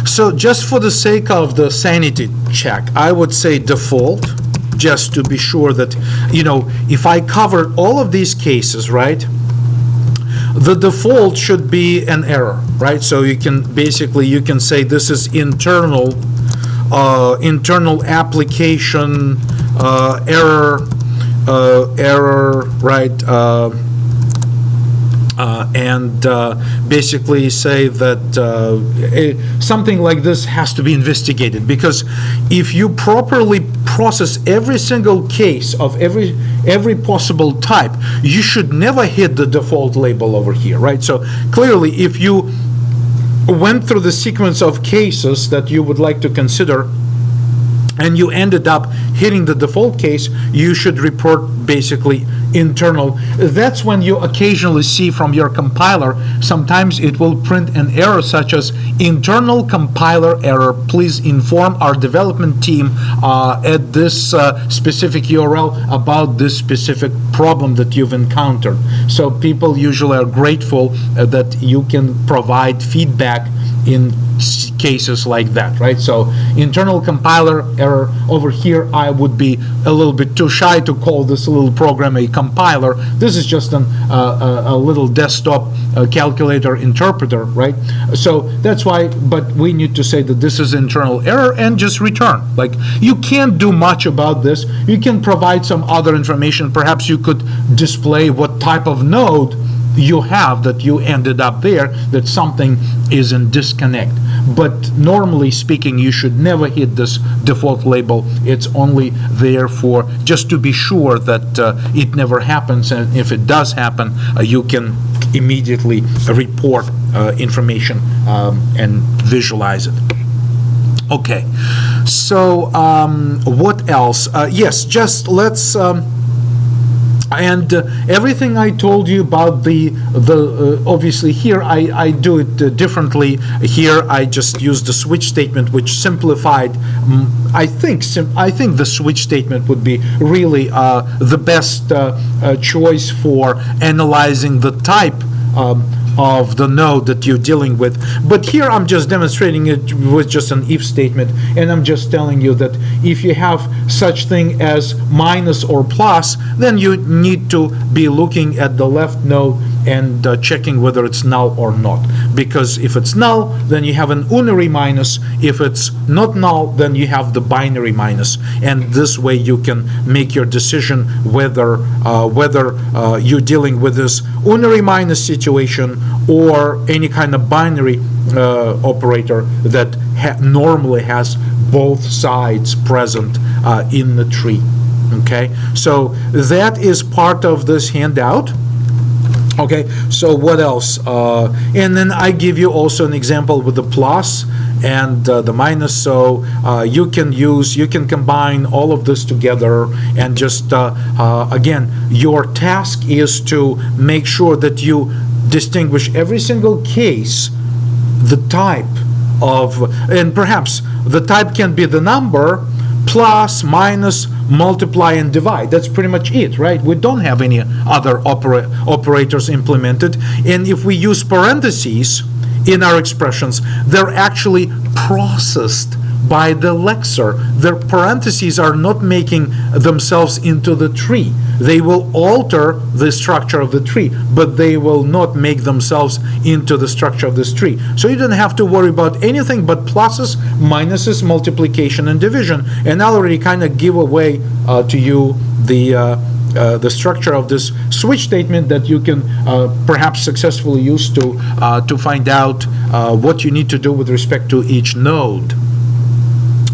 So just for the sake of the sanity check, I would say default, just to be sure that, if I covered all of these cases, right, the default should be an error, right? So you can say this is internal application error, right? And basically say that something like this has to be investigated, because if you properly process every single case of every possible type, you should never hit the default label over here, right? So clearly, if you went through the sequence of cases that you would like to consider, and you ended up hitting the default case, you should report basically internal. That's when you occasionally see from your compiler, sometimes it will print an error such as internal compiler error. Please inform our development team at this specific URL about this specific problem that you've encountered. So people usually are grateful that you can provide feedback in cases like that, right? So internal compiler error over here, I would be a little bit too shy to call this little program a compiler. This is just a little desktop calculator interpreter, right? So that's why, but we need to say that this is internal error and just return. Like, you can't do much about this. You can provide some other information. Perhaps you could display what type of node you have that you ended up there, that something is in disconnect. But normally speaking, you should never hit this default label. It's only there for just to be sure that it never happens, and if it does happen, you can immediately report information and visualize it. Okay, so what else? Yes, just let's and everything I told you about the obviously here I do it differently. Here I just use the switch statement, which simplified. I think the switch statement would be really the best choice for analyzing the type of the node that you're dealing with. But here I'm just demonstrating it with just an if statement, and I'm just telling you that if you have such thing as minus or plus, then you need to be looking at the left node and checking whether it's null or not. Because if it's null, then you have an unary minus. If it's not null, then you have the binary minus. And this way you can make your decision whether you're dealing with this unary minus situation or any kind of binary operator that normally has both sides present in the tree. Okay, so that is part of this handout. Okay, so what else? And then I give you also an example with the plus and the minus. So you can combine all of this together, and just again, your task is to make sure that you distinguish every single case, the type of, and perhaps the type can be the number, plus, minus, multiply, and divide. That's pretty much it, right? We don't have any other operators implemented. And if we use parentheses in our expressions, they're actually processed by the lexer. Their parentheses are not making themselves into the tree. They will alter the structure of the tree, but they will not make themselves into the structure of this tree. So you don't have to worry about anything but pluses, minuses, multiplication, and division. And I'll already kind of give away to you the structure of this switch statement that you can perhaps successfully use to find out what you need to do with respect to each node.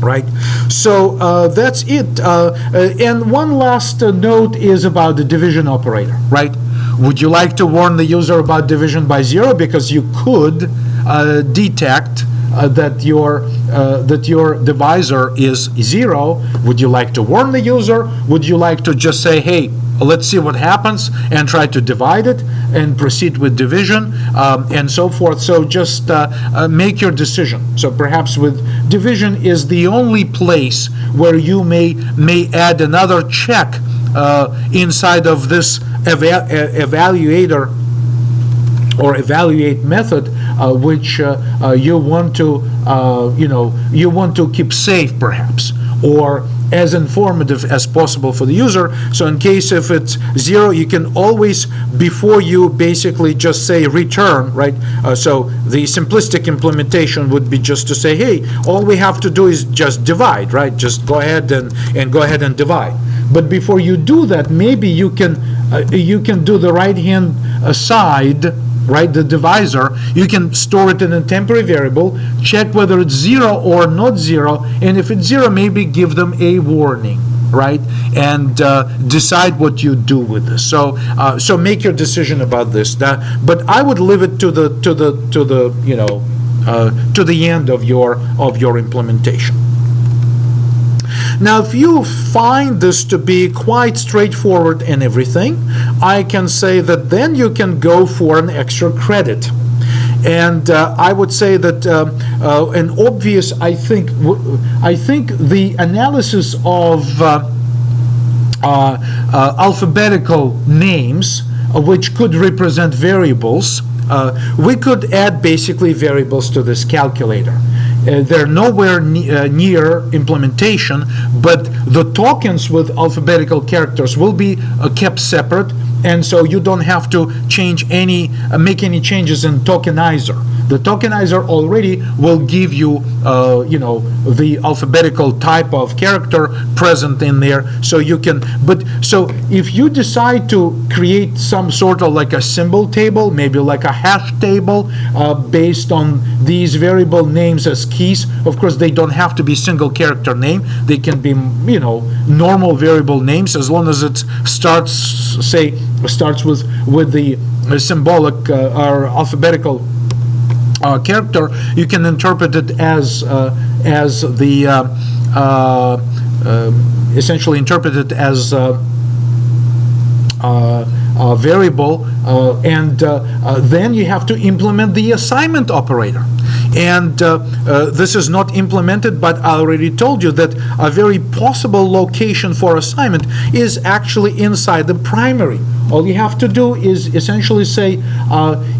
Right, so that's it. And one last note is about the division operator. Right, would you like to warn the user about division by zero, because you could detect that your divisor is zero? Would you like to warn the user? Would you like to just say, hey, let's see what happens, and try to divide it and proceed with division and so forth? So just make your decision. So perhaps with division is the only place where you may add another check inside of this evaluator or evaluate method which you want to, you want to keep safe perhaps, or as informative as possible for the user. So in case if it's 0, you can always, before you basically just say return, right? So the simplistic implementation would be just to say, hey, all we have to do is just divide, right? Just go ahead and go ahead and divide. But before you do that, maybe you can do the right-hand side, right, the divisor. You can store it in a temporary variable, check whether it's 0 or not 0, and if it's 0, maybe give them a warning, right, and decide what you do with this. So so make your decision about this. But I would leave it to the end of your implementation. Now, if you find this to be quite straightforward and everything, I can say that then you can go for an extra credit. And I would say that an obvious, I think the analysis of alphabetical names, which could represent variables, we could add basically variables to this calculator. They're nowhere near implementation, but the tokens with alphabetical characters will be kept separate, and so you don't have to make any changes in tokenizer. The tokenizer already will give you, the alphabetical type of character present in there, so you can. But so if you decide to create some sort of like a symbol table, maybe like a hash table, based on these variable names as keys. Of course, they don't have to be single character name. They can be, normal variable names, as long as it starts with the symbolic or alphabetical character. You can interpret it as the essentially interpret it as variable, and then you have to implement the assignment operator. And this is not implemented, but I already told you that a very possible location for assignment is actually inside the primary. All you have to do is essentially say,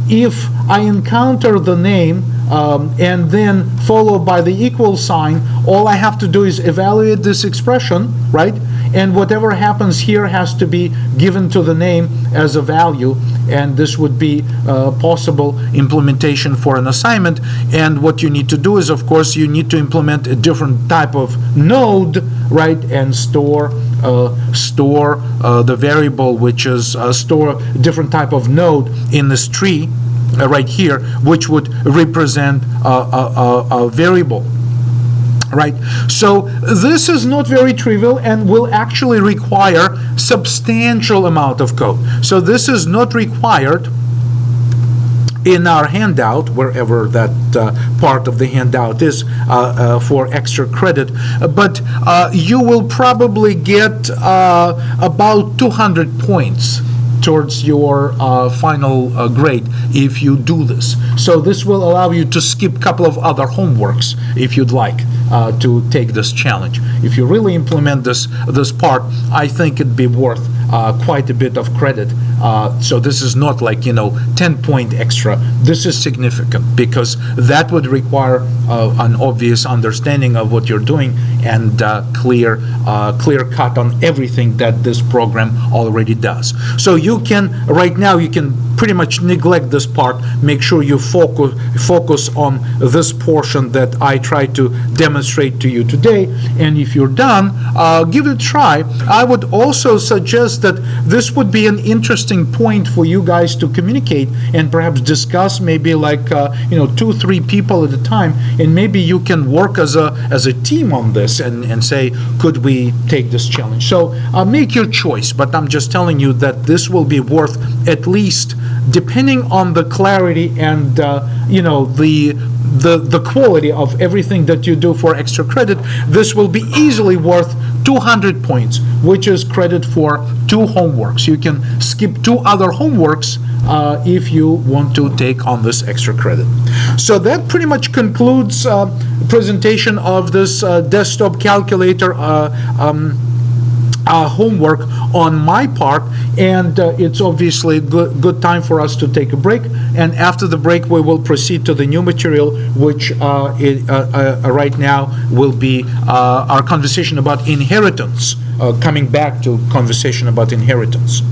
if I encounter the name and then followed by the equal sign, all I have to do is evaluate this expression, right? And whatever happens here has to be given to the name as a value, and this would be possible implementation for an assignment. And what you need to do is, of course, you need to implement a different type of node, right, and store the variable, which is store different type of node in this tree right here, which would represent a variable. Right, so this is not very trivial and will actually require substantial amount of code. So this is not required in our handout, wherever that part of the handout is, for extra credit, but you will probably get about 200 points towards your final grade if you do this. So this will allow you to skip a couple of other homeworks if you'd like to take this challenge. If you really implement this part, I think it'd be worth quite a bit of credit. So this is not like 10-point extra. This is significant because that would require an obvious understanding of what you're doing and clear cut on everything that this program already does. So you can right now pretty much neglect this part. Make sure you focus on this portion that I tried to demonstrate to you today. And if you're done, give it a try. I would also suggest that this would be an interesting point for you guys to communicate and perhaps discuss, maybe like 2-3 people at a time, and maybe you can work as a team on this and say, could we take this challenge? So make your choice, but I'm just telling you that this will be worth, at least depending on the clarity and the quality of everything that you do for extra credit, this will be easily worth 200 points, which is credit for 2 homeworks. You can skip 2 other homeworks if you want to take on this extra credit. So that pretty much concludes presentation of this desktop calculator homework on my part, and it's obviously good time for us to take a break. And after the break, we will proceed to the new material, which right now will be our conversation about inheritance, coming back to conversation about inheritance.